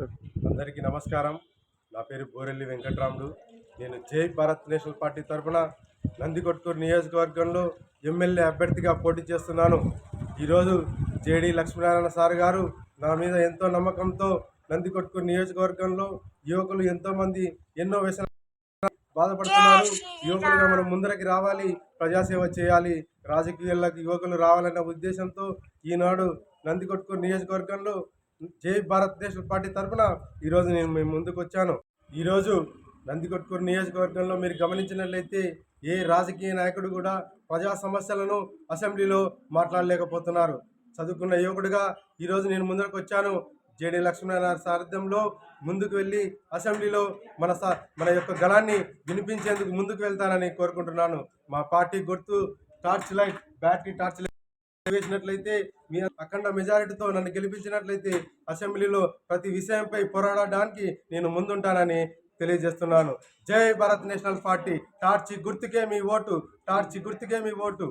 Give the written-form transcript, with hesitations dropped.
అందరికీ నమస్కారం. నా పేరు బోరెల్లి వెంకట్రాములు. నేను జై భారత్ నేషనల్ పార్టీ తరఫున నందికొట్కూరు నియోజకవర్గంలో ఎమ్మెల్యే అభ్యర్థిగా పోటీ చేస్తున్నాను. ఈరోజు జేడి లక్ష్మీనారాయణ సార్ గారు నా మీద ఎంతో నమ్మకంతో నందికొట్కూరు నియోజకవర్గంలో యువకులు ఎంతోమంది ఎన్నో వ్యసనాలు బాధపడుతున్నారు. యువకులుగా మనం ముందరికి రావాలి, ప్రజాసేవ చేయాలి, రాజకీయాల్లోకి యువకులు రావాలన్న ఉద్దేశంతో ఈనాడు నందికొట్కూరు నియోజకవర్గంలో జై భారతదేశం పార్టీ తరఫున ఈరోజు మేము ముందుకు వచ్చాను. ఈరోజు నందికొట్కూరు నియోజకవర్గంలో మీరు గమనించినట్లయితే ఏ రాజకీయ నాయకుడు కూడా ప్రజా సమస్యలను అసెంబ్లీలో మాట్లాడలేకపోతున్నారు. చదువుకున్న యువకుడిగా ఈరోజు నేను ముందుకు వచ్చాను. జేడి లక్ష్మీనారాయణ సారథ్యంలో ముందుకు వెళ్ళి అసెంబ్లీలో మన యొక్క గళాన్ని వినిపించేందుకు ముందుకు వెళ్తానని కోరుకుంటున్నాను. మా పార్టీ గుర్తు torch light, battery torch light వేసినట్లయితే, మీ అఖండ మెజారిటీతో నన్ను గెలిపించినట్లయితే అసెంబ్లీలో ప్రతి విషయంపై పోరాడడానికి నేను ముందుంటానని తెలియజేస్తున్నాను. జై భారత్ నేషనల్ పార్టీ. టార్చ్ గుర్తుకే మీ ఓటు, టార్చ్ గుర్తుకే మీ ఓటు.